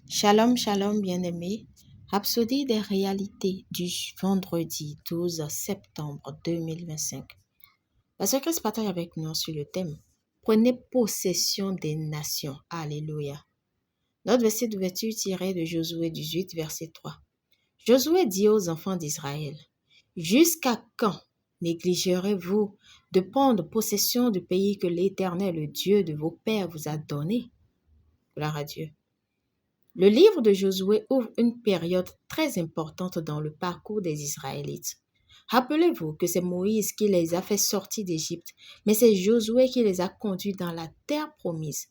Shalom, shalom, bien-aimés. Rhapsodie des réalités du vendredi 12 septembre 2025. Pasteur Chris partage avec nous sur le thème Prenez possession des nations. Alléluia. Notre verset d'ouverture tiré de Josué 18, verset 3. Josué dit aux enfants d'Israël, Jusqu'à quand négligerez-vous de prendre possession du pays que l'Éternel, le Dieu de vos pères, vous a donné? Gloire à Dieu. Le livre de Josué ouvre une période très importante dans le parcours des Israélites. Rappelez-vous que c'est Moïse qui les a fait sortir d'Égypte, mais c'est Josué qui les a conduits dans la terre promise.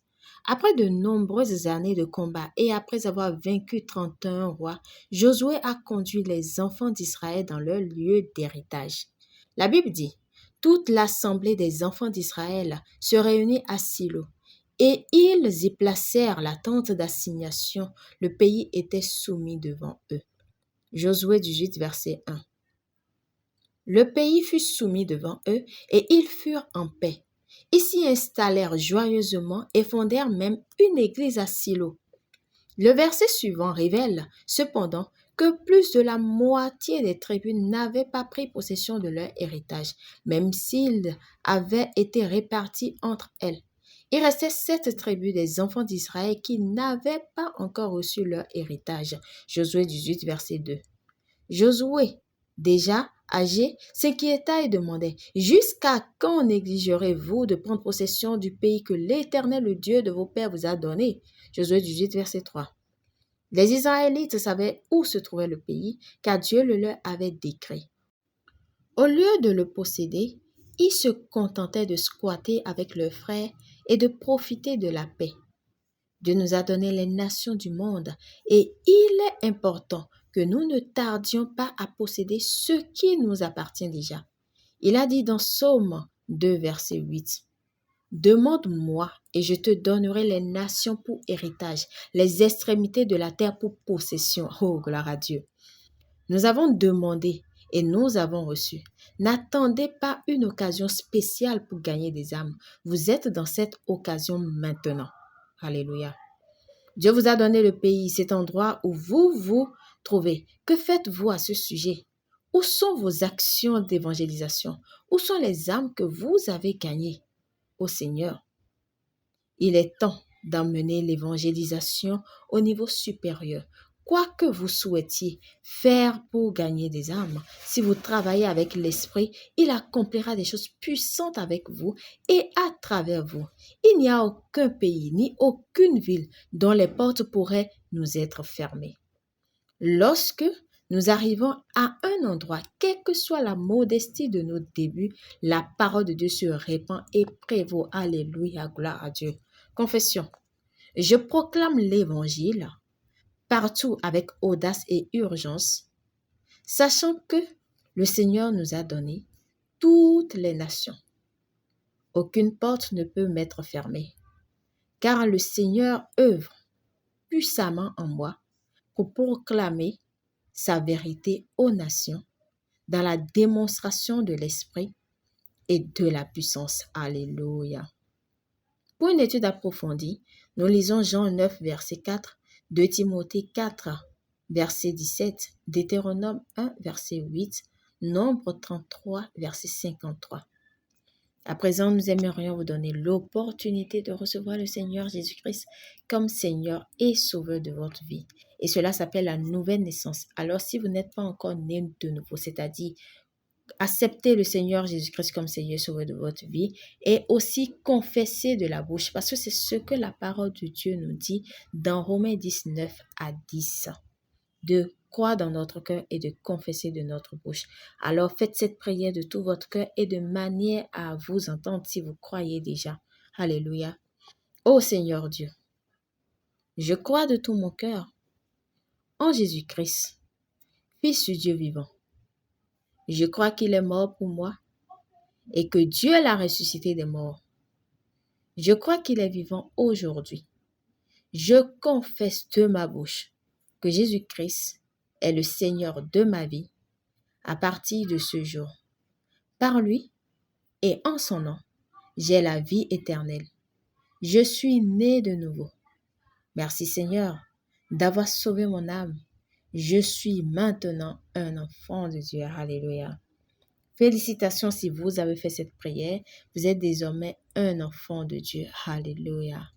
Après de nombreuses années de combat et après avoir vaincu 31 rois, Josué a conduit les enfants d'Israël dans leur lieu d'héritage. La Bible dit, toute l'assemblée des enfants d'Israël se réunit à Silo. Et ils y placèrent la tente d'assignation. Le pays était soumis devant eux. Josué 18, verset 1. Le pays fut soumis devant eux et ils furent en paix. Ils s'y installèrent joyeusement et fondèrent même une église à Silo. Le verset suivant révèle cependant que plus de la moitié des tribus n'avaient pas pris possession de leur héritage, même s'ils avaient été répartis entre elles. Il restait 7 tribus des enfants d'Israël qui n'avaient pas encore reçu leur héritage. Josué 18, verset 2. Josué, déjà âgé, s'inquiéta et demandait, « Jusqu'à quand négligerez-vous de prendre possession du pays que l'Éternel, le Dieu de vos pères, vous a donné ?» Josué 18, verset 3. Les Israélites savaient où se trouvait le pays, car Dieu le leur avait décrit. Au lieu de le posséder, ils se contentaient de squatter avec leurs frères et de profiter de la paix. Dieu nous a donné les nations du monde et il est important que nous ne tardions pas à posséder ce qui nous appartient déjà. Il a dit dans Psaume 2, verset 8, « Demande-moi et je te donnerai les nations pour héritage, les extrémités de la terre pour possession. » Oh, gloire à Dieu. Nous avons demandé et nous avons reçu. N'attendez pas une occasion spéciale pour gagner des âmes. Vous êtes dans cette occasion maintenant. Alléluia. Dieu vous a donné le pays, cet endroit où vous vous trouvez. Que faites-vous à ce sujet? Où sont vos actions d'évangélisation? Où sont les âmes que vous avez gagnées? Ô Seigneur, il est temps d'emmener l'évangélisation au niveau supérieur. Quoi que vous souhaitiez faire pour gagner des âmes, si vous travaillez avec l'Esprit, il accomplira des choses puissantes avec vous et à travers vous. Il n'y a aucun pays ni aucune ville dont les portes pourraient nous être fermées. Lorsque nous arrivons à un endroit, quelle que soit la modestie de nos débuts, la parole de Dieu se répand et prévaut. Alléluia, gloire à Dieu. Confession. Je proclame l'Évangile partout avec audace et urgence, sachant que le Seigneur nous a donné toutes les nations. Aucune porte ne peut m'être fermée, car le Seigneur œuvre puissamment en moi pour proclamer sa vérité aux nations dans la démonstration de l'Esprit et de la puissance. Alléluia. Pour une étude approfondie, nous lisons Jean 9, verset 4, 2 Timothée 4, verset 17, Deutéronome 1, verset 8, Nombre 33, verset 53. À présent, nous aimerions vous donner l'opportunité de recevoir le Seigneur Jésus-Christ comme Seigneur et Sauveur de votre vie. Et cela s'appelle la nouvelle naissance. Alors, si vous n'êtes pas encore né de nouveau, c'est-à-dire acceptez le Seigneur Jésus-Christ comme Seigneur et Sauveur de votre vie et aussi confessez de la bouche parce que c'est ce que la parole de Dieu nous dit dans Romains 19 à 10. De croire dans notre cœur et de confesser de notre bouche. Alors faites cette prière de tout votre cœur et de manière à vous entendre si vous croyez déjà. Alléluia. Ô Seigneur Dieu, je crois de tout mon cœur en Jésus-Christ, Fils du Dieu vivant. Je crois qu'il est mort pour moi et que Dieu l'a ressuscité des morts. Je crois qu'il est vivant aujourd'hui. Je confesse de ma bouche que Jésus-Christ est le Seigneur de ma vie à partir de ce jour. Par lui et en son nom, j'ai la vie éternelle. Je suis né de nouveau. Merci Seigneur, d'avoir sauvé mon âme. Je suis maintenant un enfant de Dieu. Alléluia. Félicitations si vous avez fait cette prière. Vous êtes désormais un enfant de Dieu. Alléluia.